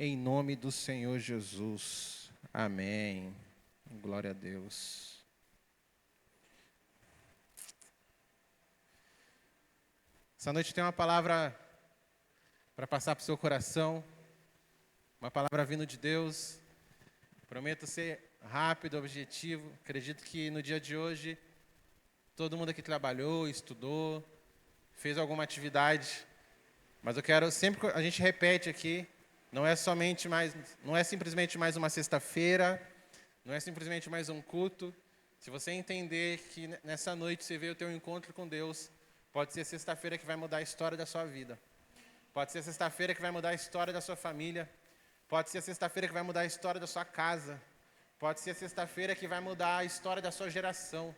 em nome do Senhor Jesus. Amém. Glória a Deus. Essa noite tem uma palavra para passar para o seu coração, uma palavra vindo de Deus. Prometo ser rápido, objetivo. Acredito que no dia de hoje, todo mundo aqui trabalhou, estudou, fez alguma atividade, mas eu quero, sempre que a gente repete aqui, não é simplesmente mais uma sexta-feira, não é simplesmente mais um culto. Se você entender que nessa noite você veio ter um encontro com Deus, pode ser sexta-feira que vai mudar a história da sua vida. Pode ser sexta-feira que vai mudar a história da sua família. Pode ser sexta-feira que vai mudar a história da sua casa. Pode ser sexta-feira que vai mudar a história da sua geração.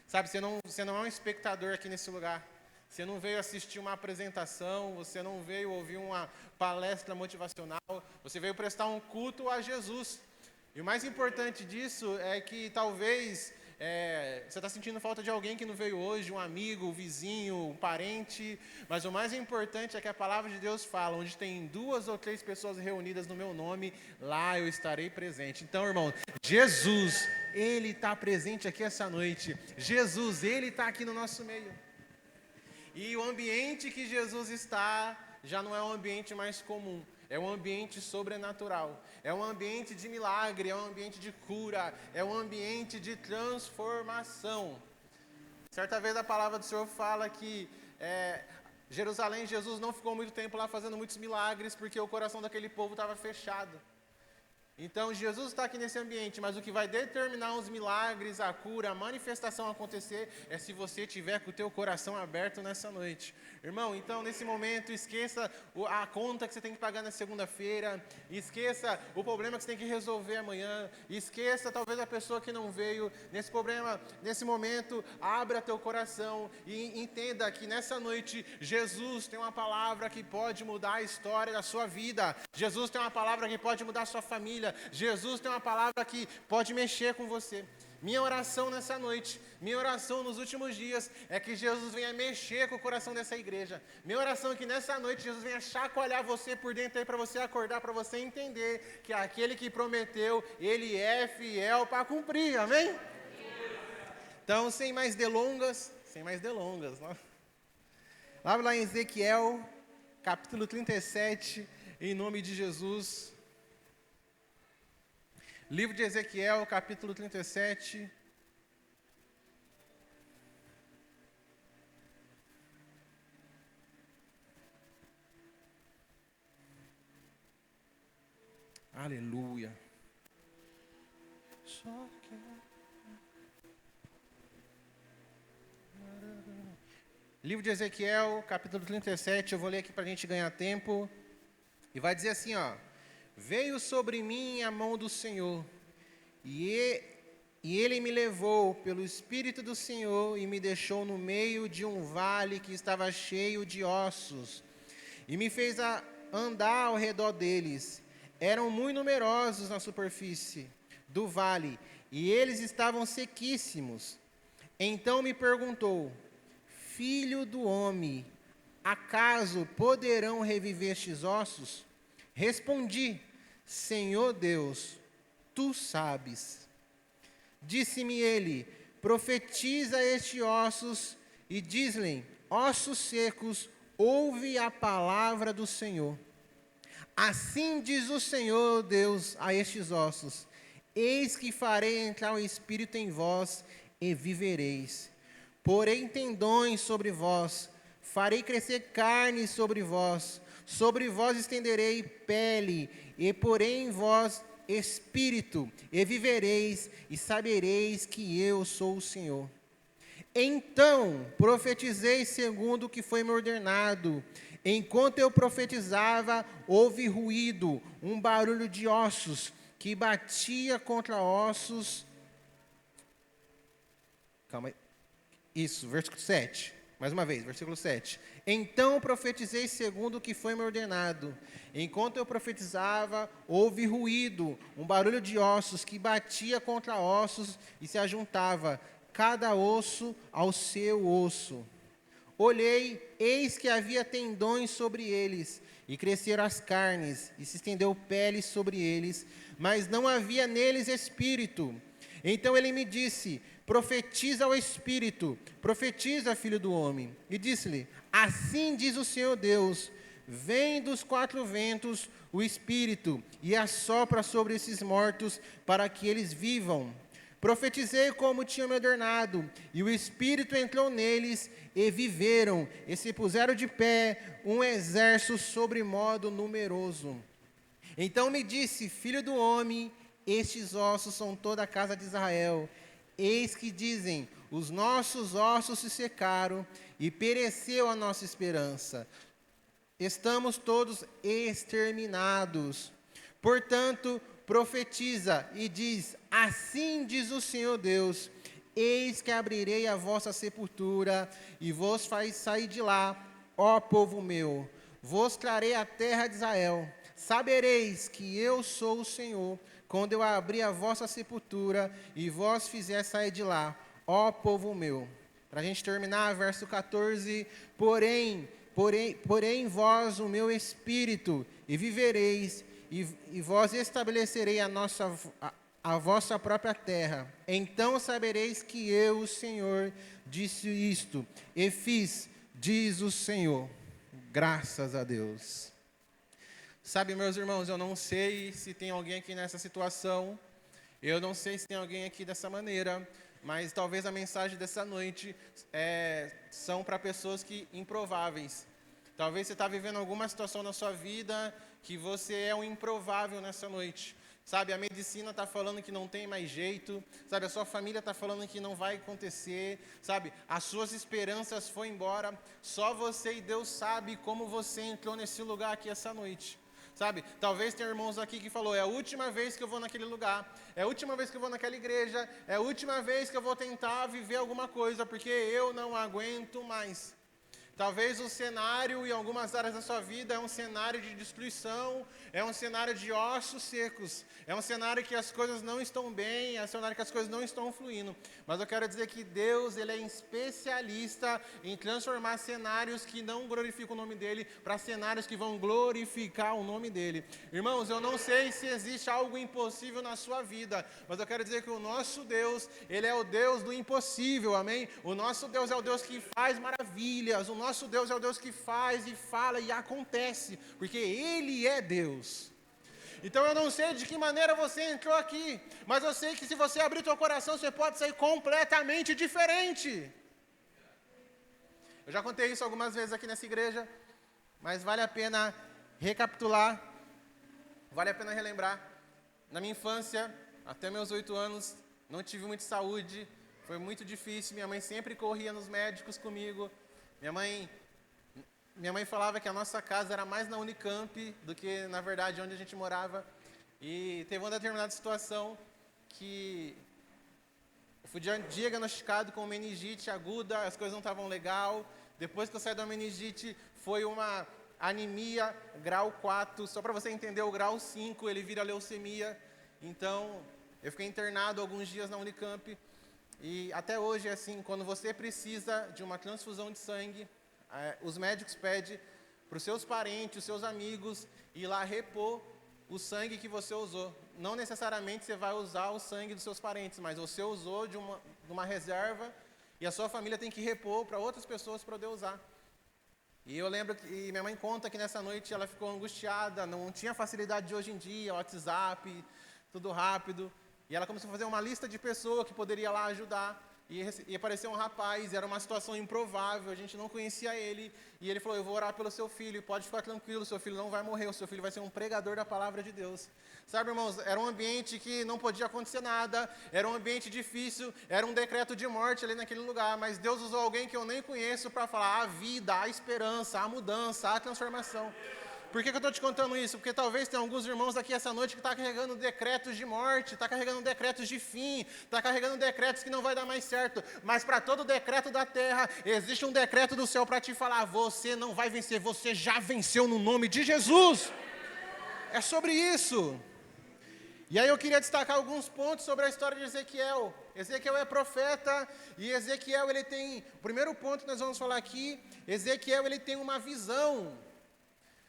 Sabe, você não é um espectador aqui nesse lugar. Você não veio assistir uma apresentação, você não veio ouvir uma palestra motivacional, você veio prestar um culto a Jesus. E o mais importante disso é que talvez você está sentindo falta de alguém que não veio hoje, um amigo, um vizinho, um parente, mas o mais importante é que a palavra de Deus fala, onde tem 2 ou 3 pessoas reunidas no meu nome, lá eu estarei presente. Então, irmão, Jesus, Ele está presente aqui essa noite. Jesus, Ele está aqui no nosso meio. E o ambiente que Jesus está já não é um ambiente mais comum. É um ambiente sobrenatural, é um ambiente de milagre, é um ambiente de cura, é um ambiente de transformação. Certa vez a palavra do Senhor fala que Jerusalém, Jesus não ficou muito tempo lá fazendo muitos milagres, porque o coração daquele povo estava fechado. Então Jesus está aqui nesse ambiente, mas o que vai determinar os milagres, a cura, a manifestação acontecer, é se você tiver com o teu coração aberto nessa noite. Irmão, então nesse momento esqueça a conta que você tem que pagar na segunda-feira, esqueça o problema que você tem que resolver amanhã, esqueça talvez a pessoa que não veio, nesse momento, abra teu coração e entenda que nessa noite Jesus tem uma palavra que pode mudar a história da sua vida, Jesus tem uma palavra que pode mudar a sua família, Jesus tem uma palavra que pode mexer com você. Minha oração nessa noite, minha oração nos últimos dias é que Jesus venha mexer com o coração dessa igreja. Minha oração é que nessa noite Jesus venha chacoalhar você por dentro aí para você acordar, para você entender que aquele que prometeu, Ele é fiel para cumprir, amém? Então, sem mais delongas, lá em Ezequiel, capítulo 37, em nome de Jesus. Livro de Ezequiel, capítulo 37. Aleluia. Livro de Ezequiel, capítulo 37, eu vou ler aqui para a gente ganhar tempo. E vai dizer assim, ó. Veio sobre mim a mão do Senhor, e Ele me levou pelo Espírito do Senhor e me deixou no meio de um vale que estava cheio de ossos, e me fez andar ao redor deles. Eram muito numerosos na superfície do vale, e eles estavam sequíssimos. Então me perguntou, filho do homem, acaso poderão reviver estes ossos? Respondi, Senhor Deus, Tu sabes. Disse-me ele, profetiza estes ossos e diz-lhe, ossos secos, ouve a palavra do Senhor. Assim diz o Senhor Deus a estes ossos, eis que farei entrar o Espírito em vós e vivereis. Porei tendões sobre vós, farei crescer carne sobre vós estenderei pele, e porei em vós espírito, e vivereis, e sabereis que eu sou o Senhor. Então profetizei segundo o que foi me ordenado. Enquanto eu profetizava, houve ruído, um barulho de ossos, que batia contra ossos. Calma aí. Isso, versículo 7. Mais uma vez, versículo 7. Então profetizei segundo o que foi me ordenado. Enquanto eu profetizava, houve ruído, um barulho de ossos que batia contra ossos e se ajuntava, cada osso ao seu osso. olhei, eis que havia tendões sobre eles, e cresceram as carnes, e se estendeu pele sobre eles, mas não havia neles espírito. Então ele me disse: profetiza ao espírito, profetiza, filho do homem. E disse-lhe: assim diz o Senhor Deus: vem dos quatro ventos o espírito, e assopra sobre esses mortos, para que eles vivam. Profetizei como tinha me ordenado, e o Espírito entrou neles, e viveram, e se puseram de pé, um exército sobremodo numeroso. Então me disse: filho do homem, estes ossos são toda a casa de Israel. Eis que dizem: os nossos ossos se secaram, e pereceu a nossa esperança. Estamos todos exterminados. Portanto, profetiza e diz: assim diz o Senhor Deus: eis que abrirei a vossa sepultura, e vos farei sair de lá, ó povo meu. Vos trarei a terra de Israel. Sabereis que eu sou o Senhor, quando eu abrir a vossa sepultura, e vos fizer sair de lá, ó povo meu. Para a gente terminar, verso 14: porém em vós o meu espírito, e vivereis, e vós estabelecerei a vossa própria terra. Então sabereis que eu, o Senhor, disse isto, e fiz, diz o Senhor. Graças a Deus. Sabe, meus irmãos, eu não sei se tem alguém aqui nessa situação, eu não sei se tem alguém aqui dessa maneira, mas talvez a mensagem dessa noite são para pessoas improváveis. Talvez você está vivendo alguma situação na sua vida que você é um improvável nessa noite. Sabe, a medicina está falando que não tem mais jeito. Sabe, a sua família está falando que não vai acontecer. Sabe, as suas esperanças foram embora. Só você e Deus sabe como você entrou nesse lugar aqui essa noite. Sabe, talvez tenha irmãos aqui que falou: é a última vez que eu vou naquele lugar, é a última vez que eu vou naquela igreja, é a última vez que eu vou tentar viver alguma coisa, porque eu não aguento mais. Talvez o cenário em algumas áreas da sua vida é um cenário de destruição, é um cenário de ossos secos, é um cenário que as coisas não estão bem, é um cenário que as coisas não estão fluindo. Mas eu quero dizer que Deus, Ele é especialista em transformar cenários que não glorificam o nome dEle para cenários que vão glorificar o nome dEle. Irmãos, eu não sei se existe algo impossível na sua vida, mas eu quero dizer que o nosso Deus, Ele é o Deus do impossível, amém? O nosso Deus é o Deus que faz maravilhas, o nosso Deus é o Deus que faz e fala e acontece, porque Ele é Deus. Então eu não sei de que maneira você entrou aqui, mas eu sei que se você abrir teu coração, você pode sair completamente diferente. Eu já contei isso algumas vezes aqui nessa igreja, mas vale a pena recapitular, vale a pena relembrar. Na minha infância, até meus 8 anos, não tive muita saúde, foi muito difícil, minha mãe sempre corria nos médicos comigo. Minha mãe falava que a nossa casa era mais na Unicamp do que, na verdade, onde a gente morava. E teve uma determinada situação que eu fui diagnosticado com meningite aguda, as coisas não estavam legal. Depois que eu saí da meningite, foi uma anemia grau 4. Só para você entender, o grau 5, ele vira leucemia. Então, eu fiquei internado alguns dias na Unicamp. E até hoje é assim, quando você precisa de uma transfusão de sangue, os médicos pedem para os seus parentes, os seus amigos, ir lá repor o sangue que você usou. Não necessariamente você vai usar o sangue dos seus parentes, mas você usou de uma reserva e a sua família tem que repor para outras pessoas poder usar. E eu lembro que minha mãe conta que nessa noite ela ficou angustiada, não tinha facilidade de hoje em dia, WhatsApp, tudo rápido. E ela começou a fazer uma lista de pessoas que poderia lá ajudar. E apareceu um rapaz, era uma situação improvável, a gente não conhecia ele. E ele falou: eu vou orar pelo seu filho, pode ficar tranquilo, seu filho não vai morrer, o seu filho vai ser um pregador da palavra de Deus. Sabe, irmãos, era um ambiente que não podia acontecer nada, era um ambiente difícil, era um decreto de morte ali naquele lugar. Mas Deus usou alguém que eu nem conheço para falar a vida, a esperança, a mudança, a transformação. Por que eu estou te contando isso? Porque talvez tenha alguns irmãos aqui essa noite que estão carregando decretos de morte, está carregando decretos de fim, está carregando decretos que não vai dar mais certo. Mas para todo decreto da terra, existe um decreto do céu para te falar: você não vai vencer, você já venceu no nome de Jesus. É sobre isso. E aí eu queria destacar alguns pontos sobre a história de Ezequiel. Ezequiel é profeta, e Ezequiel, ele tem, o primeiro ponto que nós vamos falar aqui, Ezequiel, ele tem uma visão.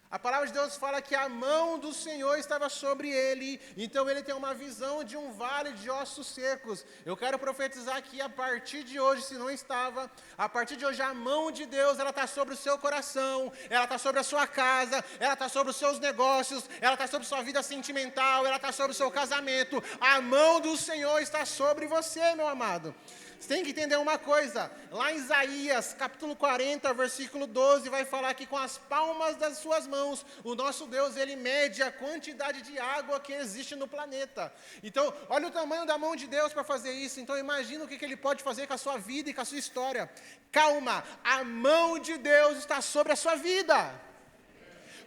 A palavra de Deus fala que a mão do Senhor estava sobre ele, então ele tem uma visão de um vale de ossos secos. Eu quero profetizar que a partir de hoje, se não estava, a partir de hoje a mão de Deus, ela está sobre o seu coração, ela está sobre a sua casa, ela está sobre os seus negócios, ela está sobre a sua vida sentimental, ela está sobre o seu casamento. A mão do Senhor está sobre você, meu amado. Você tem que entender uma coisa, lá em Isaías, capítulo 40, versículo 12, vai falar que com as palmas das suas mãos, o nosso Deus, ele mede a quantidade de água que existe no planeta. Então, olha o tamanho da mão de Deus para fazer isso. Então, imagina o que ele pode fazer com a sua vida e com a sua história. Calma, a mão de Deus está sobre a sua vida.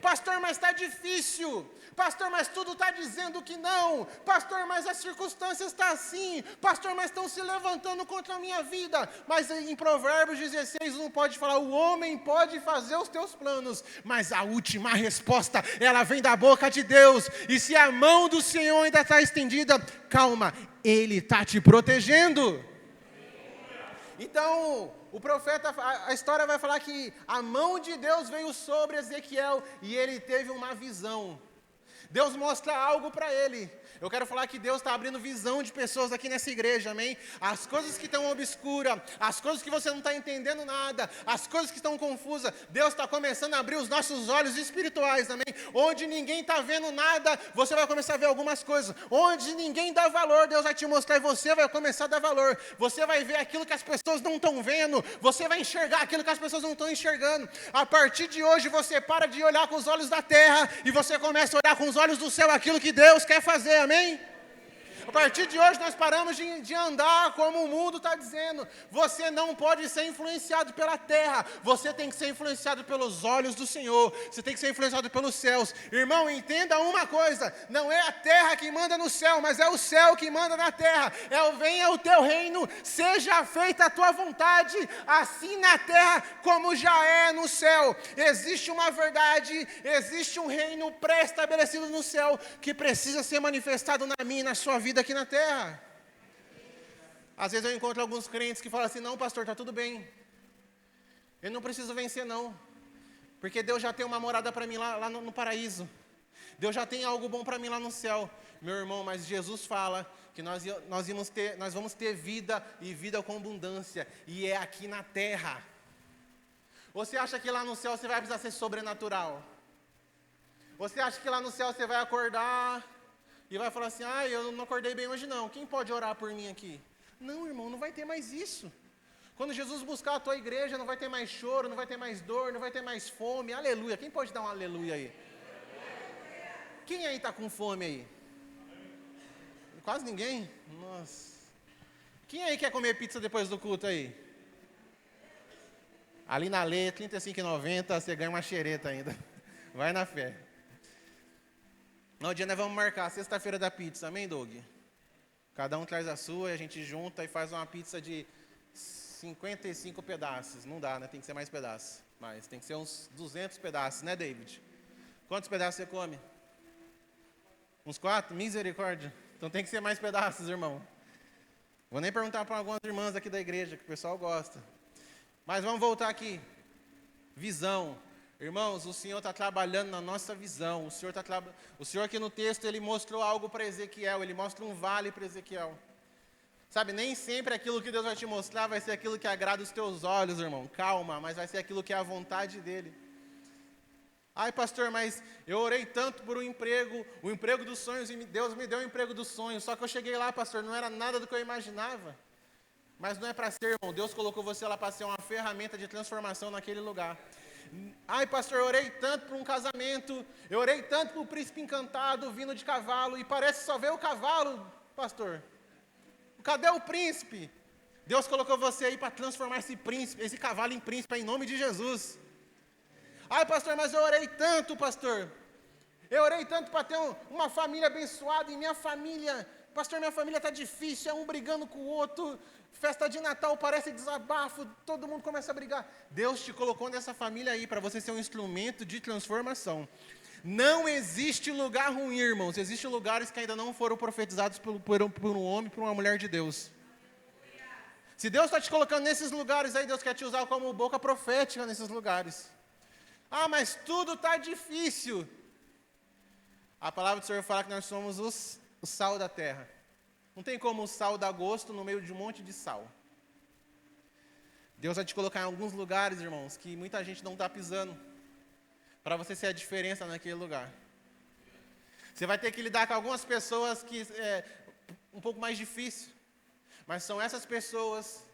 Pastor, mas está difícil. Pastor, mas tudo está dizendo que não. Pastor, mas as circunstâncias estão assim. Pastor, mas estão se levantando contra a minha vida. Mas em Provérbios 16, não pode falar, o homem pode fazer os teus planos, mas a última resposta, ela vem da boca de Deus. E se a mão do Senhor ainda está estendida, calma, Ele está te protegendo. Então, o profeta, a história vai falar que a mão de Deus veio sobre Ezequiel e ele teve uma visão. Deus mostra algo para ele. Eu quero falar que Deus está abrindo visão de pessoas aqui nessa igreja, amém? As coisas que estão obscuras, as coisas que você não está entendendo nada, as coisas que estão confusas, Deus está começando a abrir os nossos olhos espirituais, amém? Onde ninguém está vendo nada, você vai começar a ver algumas coisas. Onde ninguém dá valor, Deus vai te mostrar e você vai começar a dar valor. Você vai ver aquilo que as pessoas não estão vendo, você vai enxergar aquilo que as pessoas não estão enxergando. A partir de hoje, você para de olhar com os olhos da terra e você começa a olhar com os olhos do céu aquilo que Deus quer fazer, amém? A partir de hoje nós paramos de andar como o mundo está dizendo. Você não pode ser influenciado pela terra, você tem que ser influenciado pelos olhos do Senhor, você tem que ser influenciado pelos céus. Irmão, entenda uma coisa, não é a terra que manda no céu, mas é o céu que manda na terra. Venha o teu reino, seja feita a tua vontade, assim na terra como já é no céu. Existe uma verdade, existe um reino pré-estabelecido no céu, que precisa ser manifestado na minha e na sua vida aqui na terra. Às vezes eu encontro alguns crentes que falam assim, não pastor, está tudo bem, eu não preciso vencer não, porque Deus já tem uma morada para mim lá no paraíso, Deus já tem algo bom para mim lá no céu. Meu irmão, mas Jesus fala que nós vamos ter vida e vida com abundância, e é aqui na terra. Você acha que lá no céu você vai precisar ser sobrenatural? Você acha que lá no céu você vai acordar e vai falar assim, eu não acordei bem hoje não, quem pode orar por mim aqui? Não, irmão, não vai ter mais isso. Quando Jesus buscar a tua igreja, não vai ter mais choro, não vai ter mais dor, não vai ter mais fome, aleluia. Quem pode dar um aleluia aí? Quem aí está com fome aí? Quase ninguém? Nossa. Quem aí quer comer pizza depois do culto aí? Ali na Lê, R$ 35,90, você ganha uma xereta ainda. Vai na fé. No dia nós vamos marcar, sexta-feira da pizza, amém, Doug? Cada um traz a sua e a gente junta e faz uma pizza de 55 pedaços. Não dá, né? Tem que ser mais pedaços. Mas tem que ser uns 200 pedaços, né, David? Quantos pedaços você come? Uns 4? Misericórdia. Então tem que ser mais pedaços, irmão. Vou nem perguntar para algumas irmãs aqui da igreja, que o pessoal gosta. Mas vamos voltar aqui. Visão. Irmãos, o Senhor está trabalhando na nossa visão. O Senhor aqui no texto, Ele mostrou algo para Ezequiel. Ele mostra um vale para Ezequiel. Sabe, nem sempre aquilo que Deus vai te mostrar vai ser aquilo que agrada os teus olhos, irmão. Calma, mas vai ser aquilo que é a vontade dEle. Ai, pastor, mas eu orei tanto por um emprego, o emprego dos sonhos, e Deus me deu o emprego dos sonhos. Só que eu cheguei lá, pastor, não era nada do que eu imaginava. Mas não é para ser, irmão. Deus colocou você lá para ser uma ferramenta de transformação naquele lugar. Ai, pastor, eu orei tanto por um casamento, eu orei tanto por um príncipe encantado vindo de cavalo, e parece só ver o cavalo, pastor. Cadê o príncipe? Deus colocou você aí para transformar esse príncipe, esse cavalo em príncipe, em nome de Jesus. Ai, pastor, mas eu orei tanto, pastor. Eu orei tanto para ter uma família abençoada, e minha família, pastor, minha família está difícil, é um brigando com o outro. Festa de Natal parece desabafo, todo mundo começa a brigar. Deus te colocou nessa família aí para você ser um instrumento de transformação. Não existe lugar ruim, irmãos. Existem lugares que ainda não foram profetizados por um homem, por uma mulher de Deus. Se Deus está te colocando nesses lugares aí, Deus quer te usar como boca profética nesses lugares. Ah, mas tudo está difícil. A palavra do Senhor fala que nós somos o sal da terra. Não tem como o sal dar gosto no meio de um monte de sal. Deus vai te colocar em alguns lugares, irmãos, que muita gente não está pisando, para você ser a diferença naquele lugar. Você vai ter que lidar com algumas pessoas que é um pouco mais difícil, mas são essas pessoas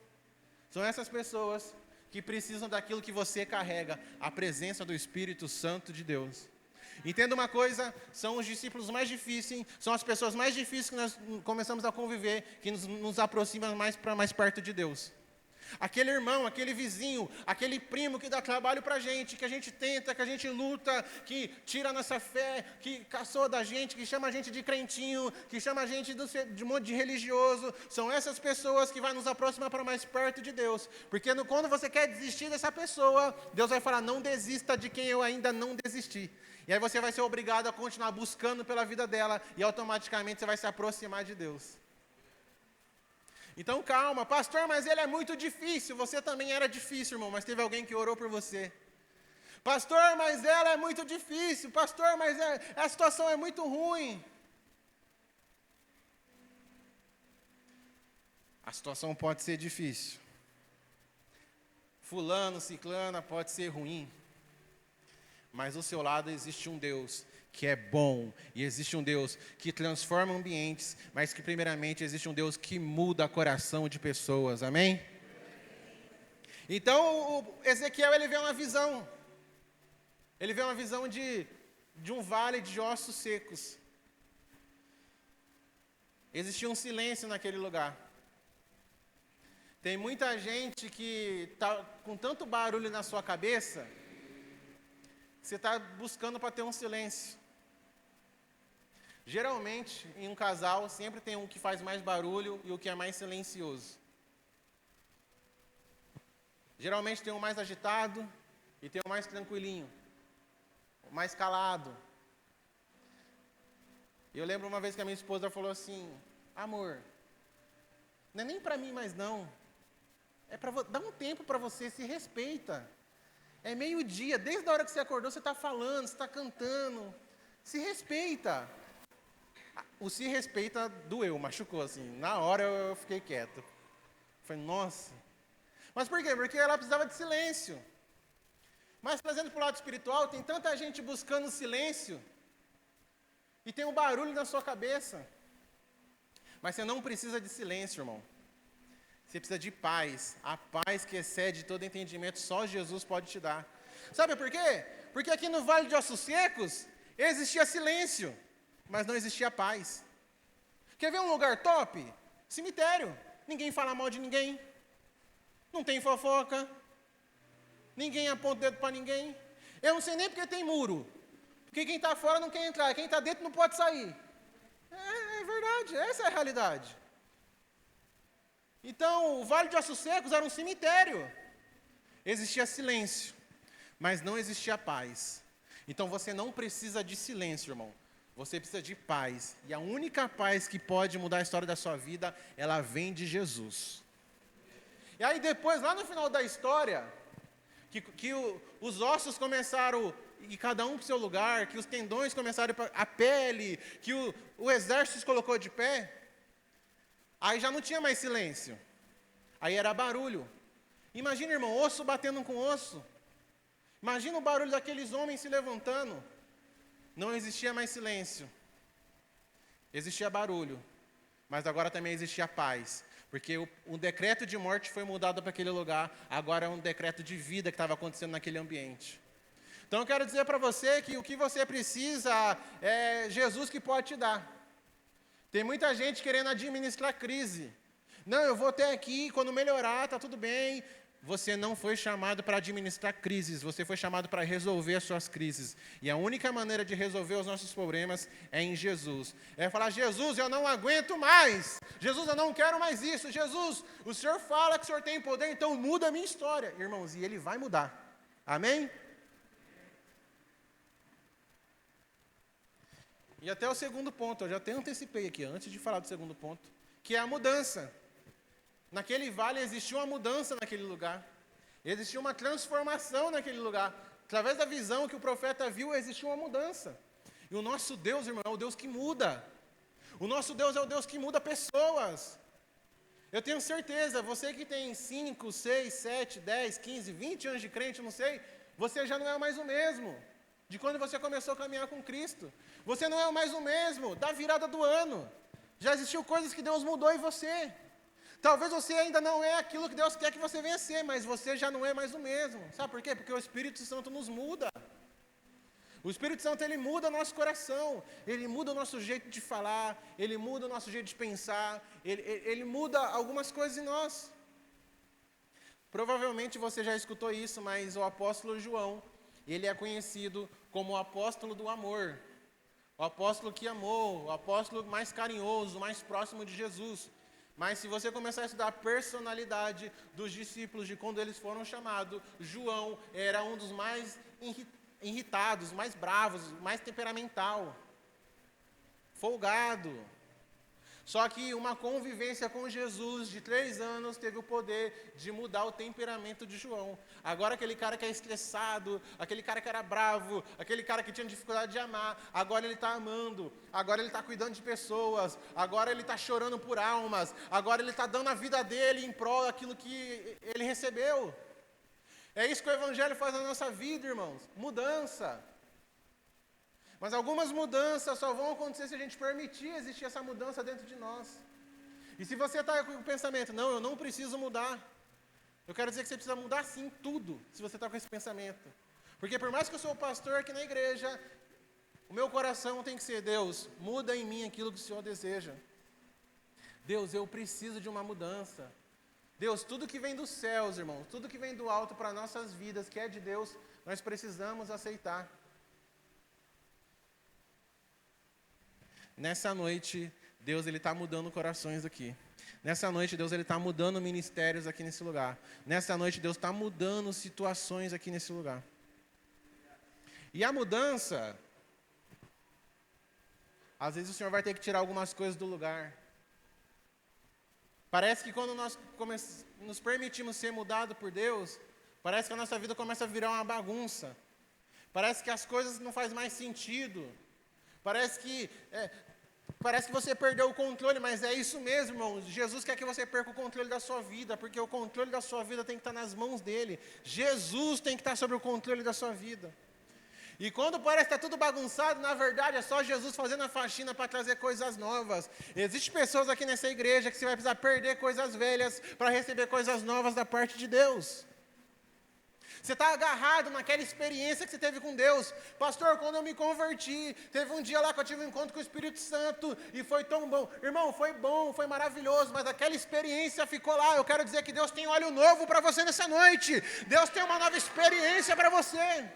que precisam daquilo que você carrega, a presença do Espírito Santo de Deus. Entenda uma coisa, são os discípulos mais difíceis, são as pessoas mais difíceis que nós começamos a conviver, que nos aproximam mais perto de Deus. Aquele irmão, aquele vizinho, aquele primo que dá trabalho para a gente, que a gente tenta, que a gente luta, que tira a nossa fé, que caçou da gente, que chama a gente de crentinho, que chama a gente de um monte de religioso, são essas pessoas que vão nos aproximar para mais perto de Deus. Porque quando você quer desistir dessa pessoa, Deus vai falar, não desista de quem eu ainda não desisti. E aí você vai ser obrigado a continuar buscando pela vida dela, e automaticamente você vai se aproximar de Deus. Então calma, pastor, mas ele é muito difícil. Você também era difícil, irmão, mas teve alguém que orou por você. Pastor, mas ela é muito difícil. Pastor, mas a situação é muito ruim. A situação pode ser difícil. Fulano, ciclana pode ser ruim. Mas ao seu lado existe um Deus que é bom, e existe um Deus que transforma ambientes, mas que primeiramente existe um Deus que muda o coração de pessoas, amém? Então o Ezequiel, ele vê uma visão de um vale de ossos secos. Existia um silêncio naquele lugar. Tem muita gente que está com tanto barulho na sua cabeça, que você está buscando para ter um silêncio. Geralmente, em um casal, sempre tem um que faz mais barulho e o que é mais silencioso. Geralmente tem um mais agitado e tem um mais tranquilinho, o mais calado. Eu lembro uma vez que a minha esposa falou assim, amor, não é nem para mim mais não, é para dá um tempo para você, se respeita. É meio-dia, desde a hora que você acordou, você está falando, você está cantando, se respeita. O se respeita doeu, machucou assim. Na hora eu fiquei quieto. Falei, nossa. Mas por quê? Porque ela precisava de silêncio. Mas trazendo para o lado espiritual, tem tanta gente buscando silêncio. E tem um barulho na sua cabeça. Mas você não precisa de silêncio, irmão. Você precisa de paz. A paz que excede todo entendimento, só Jesus pode te dar. Sabe por quê? Porque aqui no Vale de Ossos Secos, existia silêncio. Mas não existia paz. Quer ver um lugar top? Cemitério. Ninguém fala mal de ninguém. Não tem fofoca. Ninguém aponta o dedo para ninguém. Eu não sei nem porque tem muro. Porque quem está fora não quer entrar. Quem está dentro não pode sair. É verdade, essa é a realidade. Então, o Vale de Ossos Secos era um cemitério. Existia silêncio, mas não existia paz. Então, você não precisa de silêncio, irmão. Você precisa de paz. E a única paz que pode mudar a história da sua vida, ela vem de Jesus. E aí depois, lá no final da história, os ossos começaram a ir cada um para o seu lugar, que os tendões começaram a pele, que o exército se colocou de pé, aí já não tinha mais silêncio. Aí era barulho. Imagina, irmão, osso batendo com osso. Imagina o barulho daqueles homens se levantando. Não existia mais silêncio, existia barulho, mas agora também existia paz, porque o decreto de morte foi mudado para aquele lugar, agora é um decreto de vida que estava acontecendo naquele ambiente. Então eu quero dizer para você que o que você precisa é Jesus que pode te dar. Tem muita gente querendo administrar crise. Não, eu vou até aqui, quando melhorar, está tudo bem. Você não foi chamado para administrar crises, você foi chamado para resolver as suas crises. E a única maneira de resolver os nossos problemas é em Jesus. É falar, Jesus, eu não aguento mais. Jesus, eu não quero mais isso. Jesus, o Senhor fala que o Senhor tem poder, então muda a minha história. Irmãos, e Ele vai mudar. Amém? E até o segundo ponto, eu já até antecipei aqui, antes de falar do segundo ponto, que é a mudança. Naquele vale existiu uma mudança naquele lugar. Existiu uma transformação naquele lugar. Através da visão que o profeta viu, existiu uma mudança. E o nosso Deus, irmão, é o Deus que muda. O nosso Deus é o Deus que muda pessoas. Eu tenho certeza, você que tem 5, 6, 7, 10, 15, 20 anos de crente, não sei, você já não é mais o mesmo de quando você começou a caminhar com Cristo. Você não é mais o mesmo da virada do ano. Já existiu coisas que Deus mudou em você. Talvez você ainda não é aquilo que Deus quer que você venha ser, mas você já não é mais o mesmo. Sabe por quê? Porque o Espírito Santo nos muda. O Espírito Santo, ele muda o nosso coração, ele muda o nosso jeito de falar, ele muda o nosso jeito de pensar, ele muda algumas coisas em nós. Provavelmente você já escutou isso, mas o apóstolo João, ele é conhecido como o apóstolo do amor. O apóstolo que amou, o apóstolo mais carinhoso, mais próximo de Jesus. Mas se você começar a estudar a personalidade dos discípulos de quando eles foram chamados, João era um dos mais irritados, mais bravos, mais temperamental, folgado. Só que uma convivência com Jesus de 3 anos teve o poder de mudar o temperamento de João. Agora aquele cara que é estressado, aquele cara que era bravo, aquele cara que tinha dificuldade de amar, agora ele está amando, agora ele está cuidando de pessoas, agora ele está chorando por almas, agora ele está dando a vida dele em prol daquilo que ele recebeu. É isso que o Evangelho faz na nossa vida, irmãos, mudança. Mas algumas mudanças só vão acontecer se a gente permitir existir essa mudança dentro de nós. E se você está com o pensamento, não, eu não preciso mudar, eu quero dizer que você precisa mudar sim tudo, se você está com esse pensamento. Porque por mais que eu sou pastor aqui na igreja, o meu coração tem que ser, Deus, muda em mim aquilo que o Senhor deseja. Deus, eu preciso de uma mudança. Deus, tudo que vem dos céus, irmãos, tudo que vem do alto para nossas vidas, que é de Deus, nós precisamos aceitar. Nessa noite, Deus está mudando corações aqui. Nessa noite, Deus está mudando ministérios aqui nesse lugar. Nessa noite, Deus está mudando situações aqui nesse lugar. E a mudança, às vezes o Senhor vai ter que tirar algumas coisas do lugar. Parece que quando nós nos permitimos ser mudados por Deus, parece que a nossa vida começa a virar uma bagunça. Parece que as coisas não fazem mais sentido. Parece que você perdeu o controle, mas é isso mesmo, irmão. Jesus quer que você perca o controle da sua vida, porque o controle da sua vida tem que estar nas mãos dele. Jesus tem que estar sobre o controle da sua vida. E quando parece que está tudo bagunçado, na verdade é só Jesus fazendo a faxina para trazer coisas novas. Existem pessoas aqui nessa igreja que você vai precisar perder coisas velhas para receber coisas novas da parte de Deus. Você está agarrado naquela experiência que você teve com Deus. Pastor, quando eu me converti, teve um dia lá que eu tive um encontro com o Espírito Santo e foi tão bom. Irmão, foi bom, foi maravilhoso, mas aquela experiência ficou lá. Eu quero dizer que Deus tem óleo novo para você nessa noite. Deus tem uma nova experiência para você.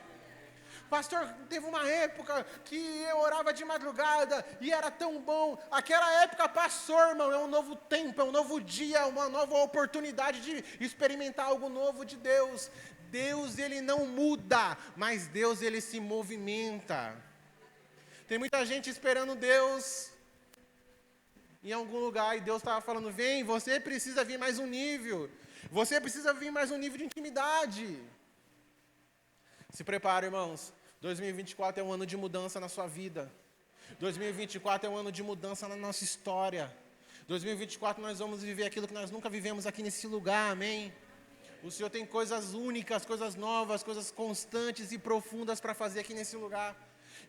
Pastor, teve uma época que eu orava de madrugada e era tão bom. Aquela época passou, irmão, é um novo tempo, é um novo dia, uma nova oportunidade de experimentar algo novo de Deus. Deus, ele não muda, mas Deus, ele se movimenta. Tem muita gente esperando Deus em algum lugar e Deus estava falando, vem, você precisa vir mais um nível. Você precisa vir mais um nível de intimidade. Se prepara, irmãos. 2024 é um ano de mudança na sua vida. 2024 é um ano de mudança na nossa história. 2024 nós vamos viver aquilo que nós nunca vivemos aqui nesse lugar, amém? O Senhor tem coisas únicas, coisas novas, coisas constantes e profundas para fazer aqui nesse lugar.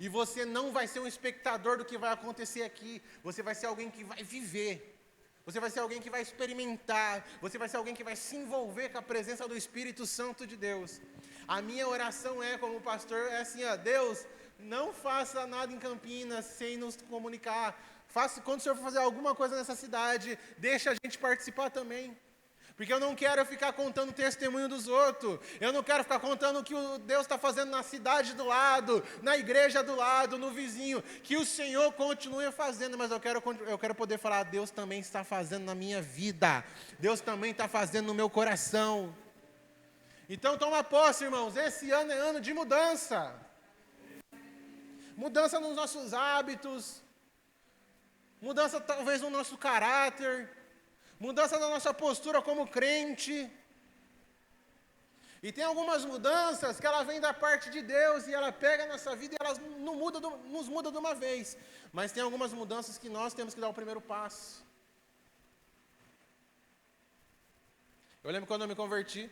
E você não vai ser um espectador do que vai acontecer aqui. Você vai ser alguém que vai viver. Você vai ser alguém que vai experimentar. Você vai ser alguém que vai se envolver com a presença do Espírito Santo de Deus. A minha oração como pastor, é assim, Deus, não faça nada em Campinas sem nos comunicar. Quando o Senhor for fazer alguma coisa nessa cidade, deixa a gente participar também. Porque eu não quero ficar contando o testemunho dos outros. Eu não quero ficar contando o que Deus está fazendo na cidade do lado, na igreja do lado, no vizinho. Que o Senhor continue fazendo, mas eu quero poder falar, Deus também está fazendo na minha vida. Deus também está fazendo no meu coração. Então toma posse, irmãos. Esse ano é ano de mudança. Mudança nos nossos hábitos. Mudança talvez no nosso caráter. mudança da nossa postura como crente. E tem algumas mudanças que ela vem da parte de Deus e ela pega a nossa vida e ela nos muda de uma vez. Mas tem algumas mudanças que nós temos que dar o primeiro passo. Eu lembro quando eu me converti,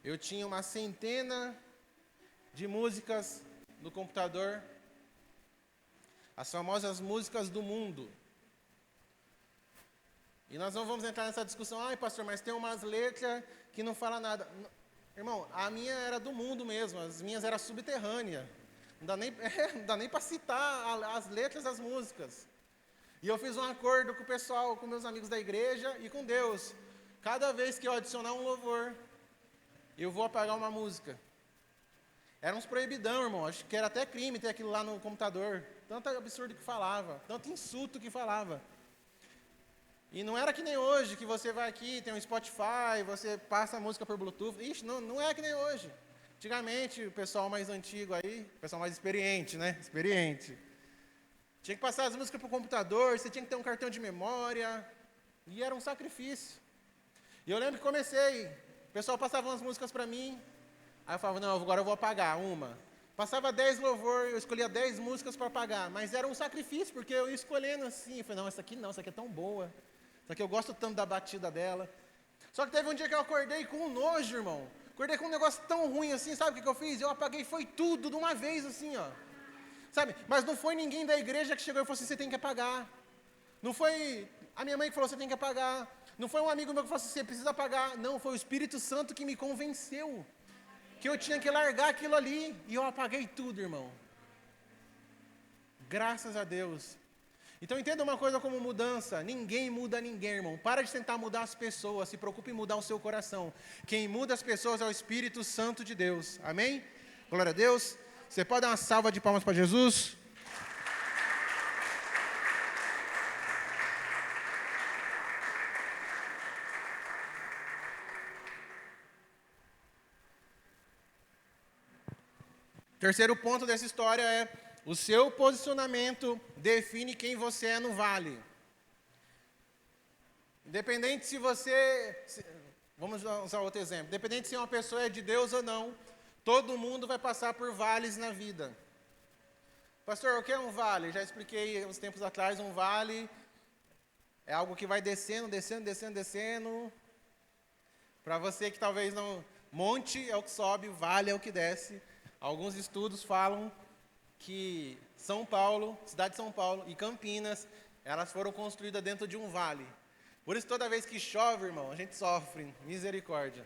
eu tinha uma centena de músicas no computador, as famosas músicas do mundo. E nós não vamos entrar nessa discussão, ai pastor, mas tem umas letras que não falam nada. Irmão, a minha era do mundo mesmo, as minhas eram subterrâneas. Não dá nem para citar as letras das músicas. E eu fiz um acordo com o pessoal, com meus amigos da igreja e com Deus. Cada vez que eu adicionar um louvor, eu vou apagar uma música. Era uns proibidão, irmão. Acho que era até crime ter aquilo lá no computador. Tanto absurdo que falava, tanto insulto que falava. E não era que nem hoje, que você vai aqui, tem um Spotify, você passa a música por Bluetooth. Ixi, não é que nem hoje. Antigamente, o pessoal mais antigo aí, o pessoal mais experiente, né? Experiente. Tinha que passar as músicas por computador, você tinha que ter um cartão de memória. E era um sacrifício. E eu lembro que comecei, o pessoal passava umas músicas para mim, aí eu falava, não, agora eu vou apagar uma. Passava 10 louvor, eu escolhia 10 músicas para apagar, mas era um sacrifício, porque eu ia escolhendo assim, eu falei, não, essa aqui é tão boa, essa aqui eu gosto tanto da batida dela. Só que teve um dia que eu acordei com um nojo, irmão, acordei com um negócio tão ruim assim, sabe o que eu fiz? Eu apaguei, foi tudo de uma vez assim, ó. Sabe, mas não foi ninguém da igreja que chegou e falou assim, você tem que apagar. Não foi a minha mãe que falou, você tem que apagar. Não foi um amigo meu que falou assim, você precisa apagar. Não, foi o Espírito Santo que me convenceu que eu tinha que largar aquilo ali. E eu apaguei tudo, irmão. Graças a Deus. Então entenda uma coisa como mudança. Ninguém muda ninguém, irmão. Para de tentar mudar as pessoas. Se preocupe em mudar o seu coração. Quem muda as pessoas é o Espírito Santo de Deus. Amém? Glória a Deus. Você pode dar uma salva de palmas para Jesus? Terceiro ponto dessa história é: o seu posicionamento define quem você é no vale. Independente se vamos usar outro exemplo, independente se uma pessoa é de Deus ou não, todo mundo vai passar por vales na vida. Pastor, o que é um vale? Já expliquei uns tempos atrás, um vale é algo que vai descendo. Para você que talvez não... Monte é o que sobe, vale é o que desce. Alguns estudos falam que São Paulo, cidade de São Paulo e Campinas, elas foram construídas dentro de um vale. Por isso, toda vez que chove, irmão, a gente sofre, misericórdia.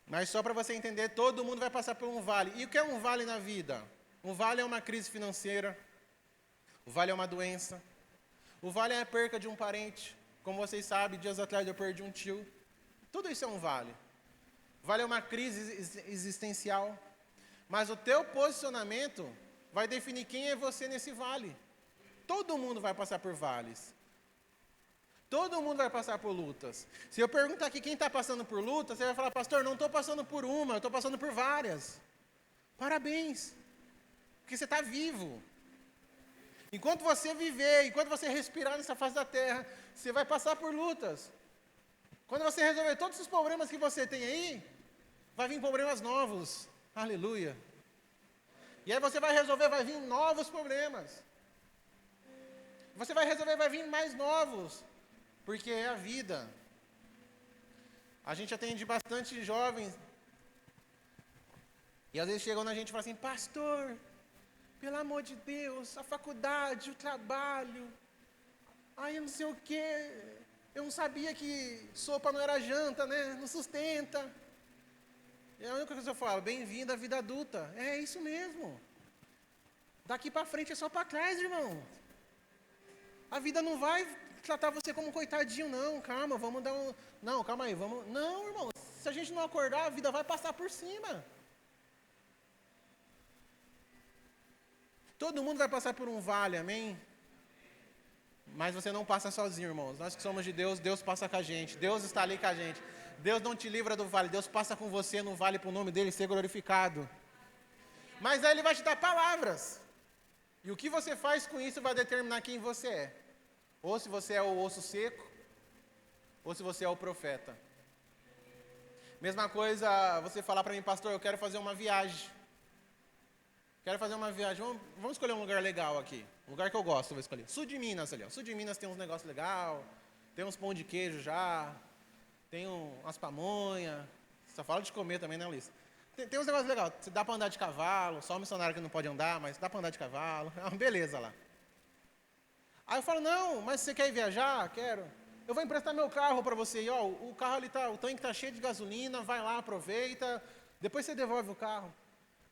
Mas só para você entender, todo mundo vai passar por um vale. E o que é um vale na vida? Um vale é uma crise financeira, o vale é uma doença, o vale é a perca de um parente. Como vocês sabem, dias atrás eu perdi um tio. Tudo isso é um vale. O vale é uma crise existencial. Mas o teu posicionamento vai definir quem é você nesse vale. Todo mundo vai passar por vales. Todo mundo vai passar por lutas. Se eu perguntar aqui quem está passando por lutas, você vai falar, pastor, não estou passando por uma, eu estou passando por várias. Parabéns, porque você está vivo. Enquanto você viver, enquanto você respirar nessa face da terra, você vai passar por lutas. Quando você resolver todos os problemas que você tem aí, vai vir problemas novos. Aleluia. E aí você vai resolver, vai vir novos problemas. Você vai resolver, vai vir mais novos. Porque é a vida. A gente atende bastante jovens. E às vezes chegam na gente e falam assim, pastor, pelo amor de Deus, a faculdade, o trabalho, eu não sei o quê, eu não sabia que sopa não era janta, né? Não sustenta. E a única coisa que eu falo, bem-vindo à vida adulta. É isso mesmo. Daqui para frente é só para trás, irmão. A vida não vai tratar você como um coitadinho, não. Calma, vamos dar um... Não, calma aí, vamos... Não, irmão, se a gente não acordar, a vida vai passar por cima. Todo mundo vai passar por um vale, amém? Mas você não passa sozinho, irmãos. Nós que somos de Deus, Deus passa com a gente. Deus está ali com a gente. Deus não te livra do vale. Deus passa com você no vale para o nome dele ser glorificado. Mas aí ele vai te dar palavras. E o que você faz com isso vai determinar quem você é. Ou se você é o osso seco, ou se você é o profeta. Mesma coisa você falar para mim, pastor, eu quero fazer uma viagem. Quero fazer uma viagem. Vamos escolher um lugar legal aqui. Um lugar que eu gosto, eu vou escolher. Sul de Minas ali, ó. Sul de Minas tem uns negócios legais, tem uns pão de queijo já, tem umas pamonha. Só fala de comer também, né, Luiz? Tem uns negócios legais. Dá para andar de cavalo, só o missionário que não pode andar, mas dá para andar de cavalo. É uma beleza lá. Aí eu falo, não, mas você quer ir viajar? Quero. Eu vou emprestar meu carro para você. E, ó, o carro ali tá, o tanque está cheio de gasolina, vai lá, aproveita. Depois você devolve o carro.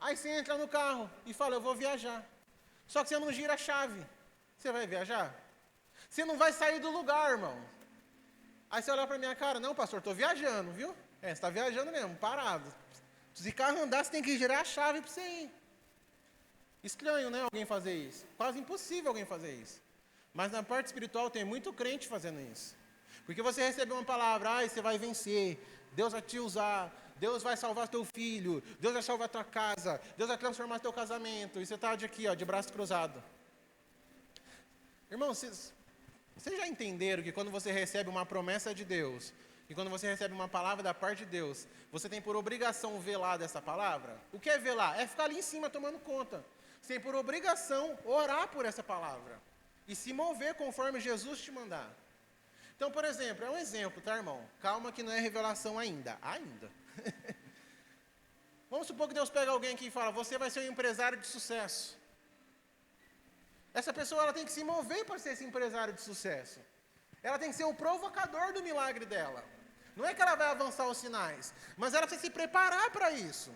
Aí você entra no carro e fala, eu vou viajar. Só que você não gira a chave. Você vai viajar? Você não vai sair do lugar, irmão. Aí você olha para minha cara, não, pastor, estou viajando, viu? É, você está viajando mesmo, parado. Se o carro andar, você tem que girar a chave para você ir. Estranho, né, alguém fazer isso. Quase impossível alguém fazer isso. Mas na parte espiritual tem muito crente fazendo isso. Porque você recebe uma palavra, você vai vencer, Deus vai te usar, Deus vai salvar teu filho, Deus vai salvar tua casa, Deus vai transformar teu casamento, e você está aqui, ó, de braço cruzado. Irmão, vocês já entenderam que quando você recebe uma promessa de Deus, e quando você recebe uma palavra da parte de Deus, você tem por obrigação velar dessa palavra? O que é velar? É ficar ali em cima tomando conta. Você tem por obrigação orar por essa palavra. E se mover conforme Jesus te mandar. Então, por exemplo, é um exemplo, tá, irmão? Calma que não é revelação ainda. Ainda. Vamos supor que Deus pega alguém aqui e fala, você vai ser um empresário de sucesso. Essa pessoa ela tem que se mover para ser esse empresário de sucesso. Ela tem que ser o provocador do milagre dela. Não é que ela vai avançar os sinais, mas ela precisa se preparar para isso.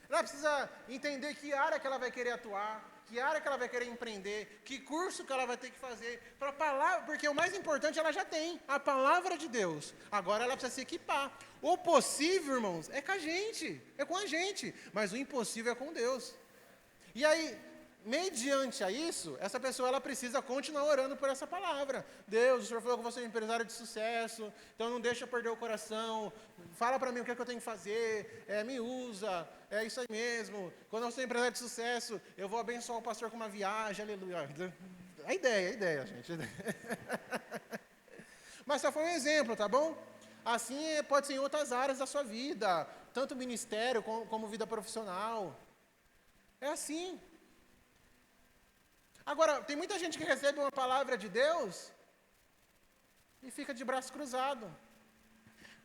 Ela precisa entender que área que ela vai querer atuar, que área que ela vai querer empreender, que curso que ela vai ter que fazer, para a palavra, porque o mais importante ela já tem, a palavra de Deus. Agora ela precisa se equipar. O possível, irmãos, é com a gente, mas o impossível é com Deus. E aí, mediante a isso, essa pessoa ela precisa continuar orando por essa palavra. Deus, o Senhor falou que eu vou ser um empresário de sucesso, então não deixa eu perder o coração, fala para mim o que é que eu tenho que fazer, me usa, é isso aí mesmo. Quando eu sou empresário de sucesso, eu vou abençoar o pastor com uma viagem, aleluia. A ideia, gente. Mas só foi um exemplo, tá bom? Assim pode ser em outras áreas da sua vida, tanto ministério como vida profissional. É assim. Agora, tem muita gente que recebe uma palavra de Deus e fica de braço cruzado.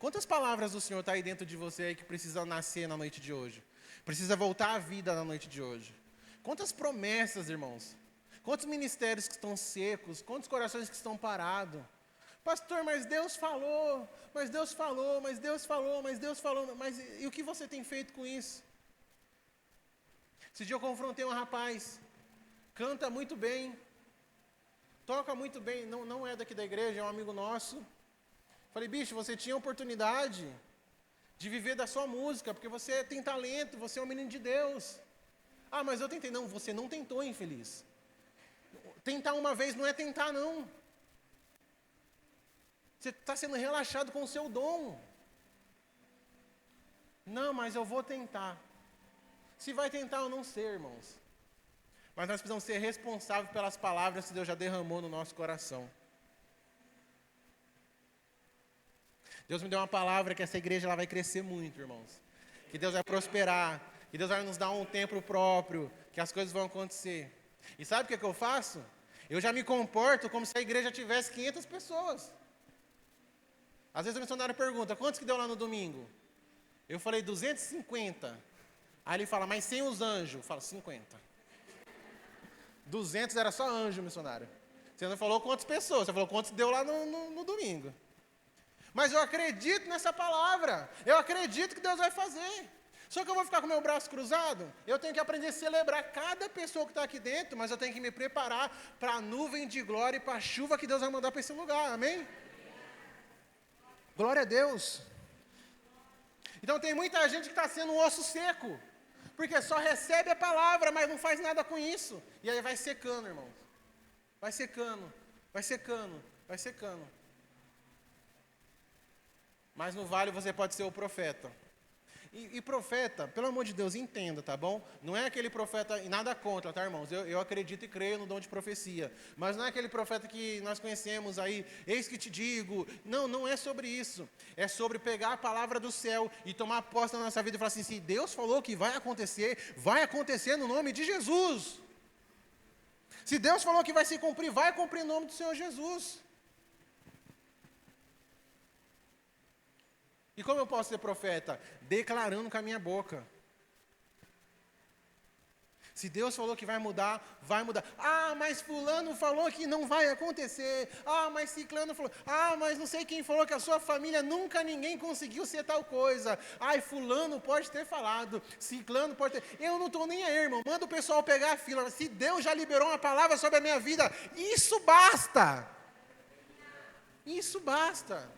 Quantas palavras do Senhor está aí dentro de você aí que precisa nascer na noite de hoje? Precisa voltar à vida na noite de hoje? Quantas promessas, irmãos? Quantos ministérios que estão secos? Quantos corações que estão parados? Pastor, mas Deus falou, mas Deus falou, mas Deus falou, mas Deus falou. Mas e o que você tem feito com isso? Esse dia eu confrontei um rapaz. Canta muito bem, toca muito bem, não é daqui da igreja, é um amigo nosso. Falei, bicho, você tinha oportunidade de viver da sua música, porque você tem talento, você é um menino de Deus. Ah, mas eu tentei. Não, você não tentou, infeliz. Tentar uma vez não é tentar, não. Você está sendo relaxado com o seu dom. Não, mas eu vou tentar. Se vai tentar, eu não sei, irmãos. Mas nós precisamos ser responsáveis pelas palavras que Deus já derramou no nosso coração. Deus me deu uma palavra que essa igreja ela vai crescer muito, irmãos. Que Deus vai prosperar, que Deus vai nos dar um tempo próprio, que as coisas vão acontecer. E sabe o que eu faço? Eu já me comporto como se a igreja tivesse 500 pessoas. Às vezes o missionário pergunta, quantos que deu lá no domingo? Eu falei 250. Aí ele fala, mas sem os anjos? Eu falo, 50. 200 era só anjo, missionário. Você não falou quantas pessoas, você falou quantos deu lá no domingo. Mas eu acredito nessa palavra. Eu acredito que Deus vai fazer. Só que eu vou ficar com o meu braço cruzado? Eu tenho que aprender a celebrar cada pessoa que está aqui dentro, mas eu tenho que me preparar para a nuvem de glória e para a chuva que Deus vai mandar para esse lugar. Amém? Glória a Deus. Então tem muita gente que está sendo um osso seco. Porque só recebe a palavra, mas não faz nada com isso. E aí vai secando, irmãos. Vai secando, vai secando, vai secando. Mas no vale você pode ser o profeta. E profeta, pelo amor de Deus, entenda, tá bom? Não é aquele profeta, e nada contra, tá, irmãos? Eu acredito e creio no dom de profecia. Mas não é aquele profeta que nós conhecemos aí, eis que te digo. Não, não é sobre isso. É sobre pegar a palavra do céu e tomar posse na nossa vida e falar assim, se Deus falou que vai acontecer no nome de Jesus. Se Deus falou que vai se cumprir, vai cumprir em nome do Senhor Jesus. E como eu posso ser profeta? Declarando com a minha boca. Se Deus falou que vai mudar, vai mudar. Ah, mas fulano falou que não vai acontecer. Ah, mas ciclano falou. Ah, mas não sei quem falou que a sua família nunca ninguém conseguiu ser tal coisa. Ai, fulano pode ter falado. Ciclano pode ter. Eu não estou nem aí, irmão. Manda o pessoal pegar a fila. Se Deus já liberou uma palavra sobre a minha vida, isso basta. Isso basta.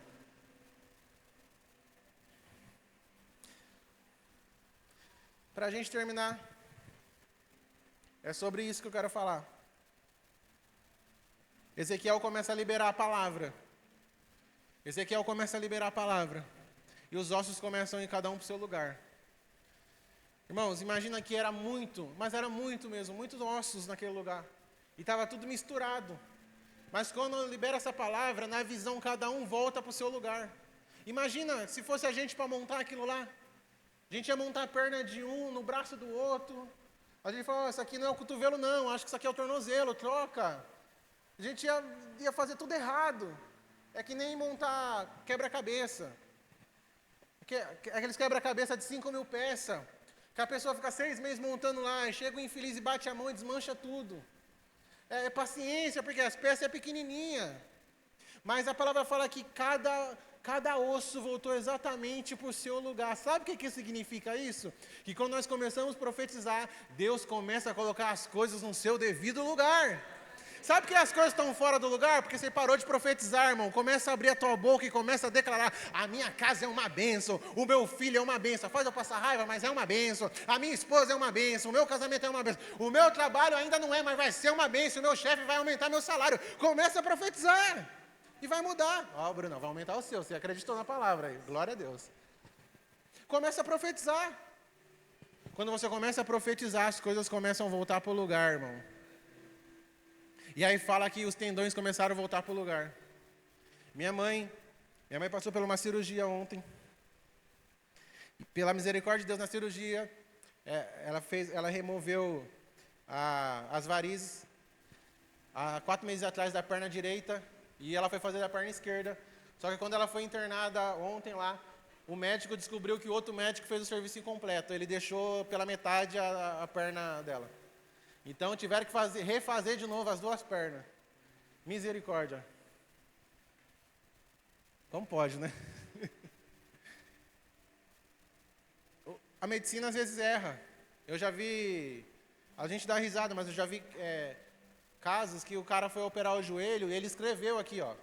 Para a gente terminar, é sobre isso que eu quero falar. Ezequiel começa a liberar a palavra. Ezequiel começa a liberar a palavra. E os ossos começam a ir cada um para o seu lugar. Irmãos, imagina que era muito, mas era muito mesmo, muitos ossos naquele lugar. E estava tudo misturado. Mas quando libera essa palavra, na visão cada um volta para o seu lugar. Imagina se fosse a gente para montar aquilo lá. A gente ia montar a perna de um no braço do outro. A gente falou, isso aqui não é o cotovelo não, acho que isso aqui é o tornozelo, troca. A gente ia fazer tudo errado. É que nem montar quebra-cabeça. Aqueles quebra-cabeça de 5.000 peças. Que a pessoa fica 6 meses montando lá, e chega o infeliz e bate a mão e desmancha tudo. É paciência, porque as peças é pequenininha. Mas a palavra fala que cada osso voltou exatamente para o seu lugar. Sabe o que significa isso? Que quando nós começamos a profetizar, Deus começa a colocar as coisas no seu devido lugar. Sabe por que as coisas estão fora do lugar? Porque você parou de profetizar, irmão. Começa a abrir a tua boca e começa a declarar, a minha casa é uma bênção, o meu filho é uma bênção. Faz eu passar raiva, mas é uma bênção. A minha esposa é uma bênção, o meu casamento é uma bênção. O meu trabalho ainda não é, mas vai ser uma bênção. O meu chefe vai aumentar meu salário. Começa a profetizar. E vai mudar. Ó, Bruno, vai aumentar o seu. Você acreditou na palavra aí. Glória a Deus. Começa a profetizar. Quando você começa a profetizar, as coisas começam a voltar para o lugar, irmão. E aí fala que os tendões começaram a voltar para o lugar. Minha mãe passou por uma cirurgia ontem. E pela misericórdia de Deus na cirurgia, ela removeu as varizes há 4 meses atrás da perna direita. E ela foi fazer a perna esquerda. Só que quando ela foi internada ontem lá, o médico descobriu que o outro médico fez o serviço incompleto. Ele deixou pela metade a perna dela. Então tiveram que refazer de novo as 2 pernas. Misericórdia. Como pode, né? A medicina às vezes erra. Eu já vi, a gente dá risada, mas eu já vi casos que o cara foi operar o joelho e ele escreveu aqui, ó.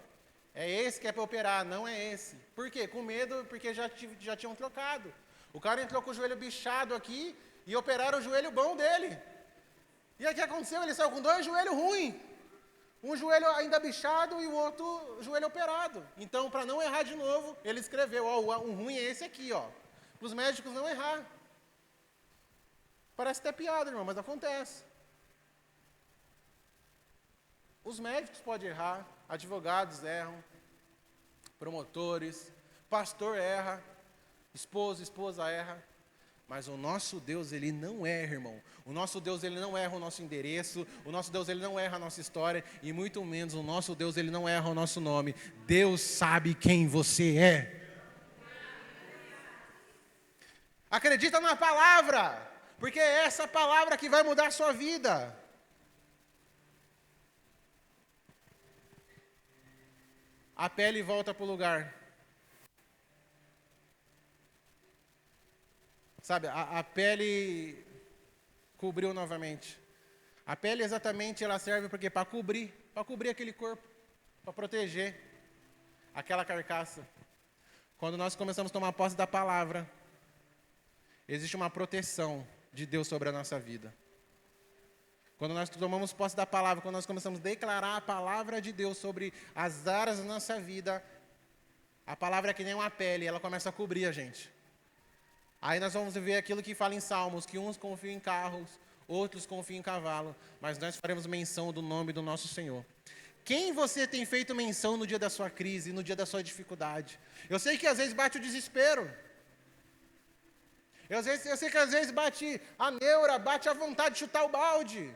É esse que é para operar, não é esse. Por quê? Com medo, porque já tinham trocado. O cara entrou com o joelho bichado aqui e operaram o joelho bom dele. E aí o que aconteceu? Ele saiu com 2 joelhos ruins. Um joelho ainda bichado e o outro joelho operado. Então, para não errar de novo, ele escreveu, ó, o ruim é esse aqui, ó. Para os médicos não errar. Parece até piada, irmão, mas acontece. Os médicos podem errar, advogados erram, promotores, pastor erra, esposa erra, mas o nosso Deus, Ele não erra, irmão. O nosso Deus, Ele não erra o nosso endereço, o nosso Deus, Ele não erra a nossa história, e muito menos o nosso Deus, Ele não erra o nosso nome. Deus sabe quem você é. Acredita na palavra, porque é essa palavra que vai mudar a sua vida. A pele volta para o lugar. Sabe, a pele cobriu novamente. A pele exatamente ela serve porque para cobrir aquele corpo, para proteger aquela carcaça. Quando nós começamos a tomar posse da palavra, existe uma proteção de Deus sobre a nossa vida. Quando nós tomamos posse da palavra, quando nós começamos a declarar a palavra de Deus sobre as áreas da nossa vida, a palavra é que nem uma pele, ela começa a cobrir a gente. Aí nós vamos ver aquilo que fala em Salmos, que uns confiam em carros, outros confiam em cavalo, mas nós faremos menção do nome do nosso Senhor. Quem você tem feito menção no dia da sua crise, no dia da sua dificuldade? Eu sei que às vezes bate o desespero. Eu sei que às vezes bate a neura, bate a vontade de chutar o balde.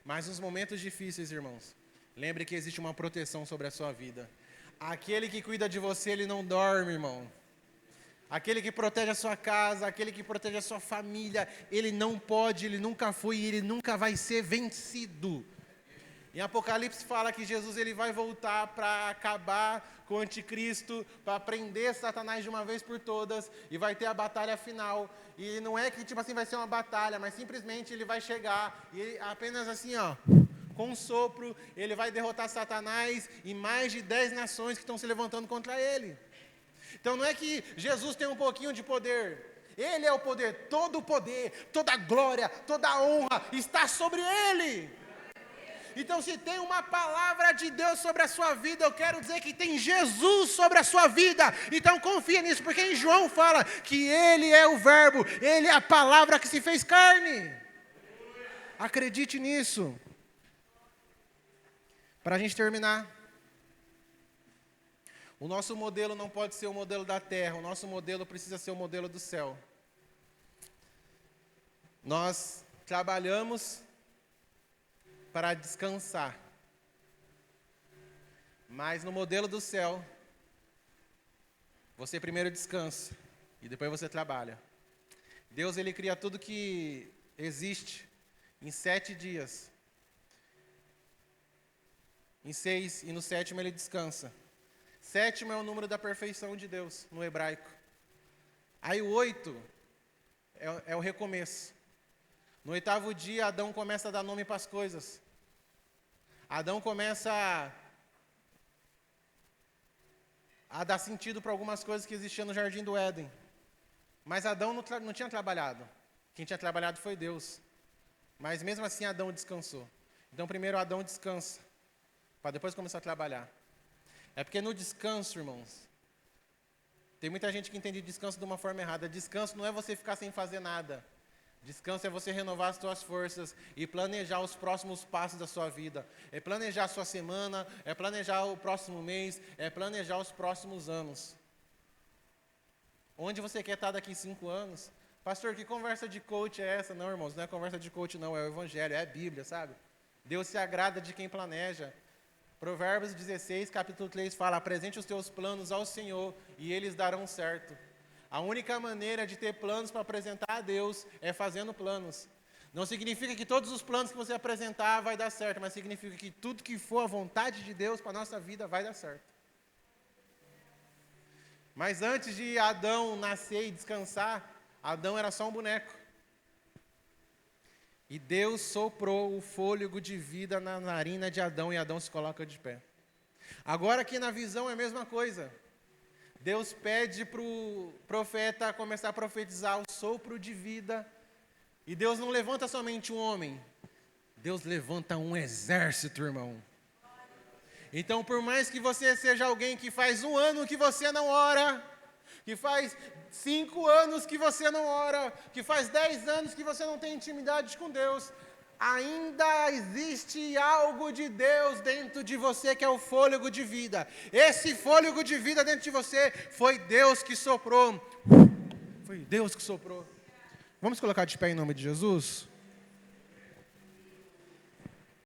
Mas nos momentos difíceis, irmãos, lembre que existe uma proteção sobre a sua vida. Aquele que cuida de você, ele não dorme, irmão. Aquele que protege a sua casa, aquele que protege a sua família, ele não pode, ele nunca foi e ele nunca vai ser vencido. Em Apocalipse fala que Jesus ele vai voltar para acabar com o anticristo, para prender Satanás de uma vez por todas, e vai ter a batalha final. E não é que tipo assim vai ser uma batalha, mas simplesmente ele vai chegar e apenas assim, ó, com um sopro, ele vai derrotar Satanás e mais de 10 nações que estão se levantando contra ele. Então não é que Jesus tem um pouquinho de poder. Ele é o poder, toda a glória, toda a honra está sobre ele. Então, se tem uma palavra de Deus sobre a sua vida, eu quero dizer que tem Jesus sobre a sua vida. Então, confia nisso, porque em João fala que Ele é o Verbo, Ele é a palavra que se fez carne. Acredite nisso. Para a gente terminar, o nosso modelo não pode ser o modelo da terra, o nosso modelo precisa ser o modelo do céu. Nós trabalhamos para descansar. Mas no modelo do céu, você primeiro descansa e depois você trabalha. Deus ele cria tudo que existe em 7 dias. Em 6 e no 7º ele descansa. 7º é o número da perfeição de Deus no hebraico. Aí o 8 é o recomeço. No 8º dia, Adão começa a dar nome para as coisas. Adão começa a dar sentido para algumas coisas que existiam no Jardim do Éden. Mas Adão não tinha trabalhado. Quem tinha trabalhado foi Deus. Mas mesmo assim Adão descansou. Então primeiro Adão descansa, para depois começar a trabalhar. É porque no descanso, irmãos, tem muita gente que entende descanso de uma forma errada. Descanso não é você ficar sem fazer nada. Descanso é você renovar as suas forças e planejar os próximos passos da sua vida. É planejar a sua semana, é planejar o próximo mês, é planejar os próximos anos. Onde você quer estar daqui 5 anos? Pastor, que conversa de coach é essa? Não, irmãos, não é conversa de coach não, é o Evangelho, é a Bíblia, sabe? Deus se agrada de quem planeja. Provérbios 16, capítulo 3 fala: apresente os teus planos ao Senhor e eles darão certo. A única maneira de ter planos para apresentar a Deus é fazendo planos. Não significa que todos os planos que você apresentar vai dar certo, mas significa que tudo que for a vontade de Deus para a nossa vida vai dar certo. Mas antes de Adão nascer e descansar, Adão era só um boneco. E Deus soprou o fôlego de vida na narina de Adão e Adão se coloca de pé. Agora aqui na visão é a mesma coisa. Deus pede para o profeta começar a profetizar o sopro de vida. E Deus não levanta somente um homem. Deus levanta um exército, irmão. Então, por mais que você seja alguém que faz 1 ano que você não ora, que faz 5 anos que você não ora, que faz 10 anos que você não tem intimidade com Deus, ainda existe algo de Deus dentro de você que é o fôlego de vida. Esse fôlego de vida dentro de você foi Deus que soprou. Foi Deus que soprou. Vamos colocar de pé em nome de Jesus?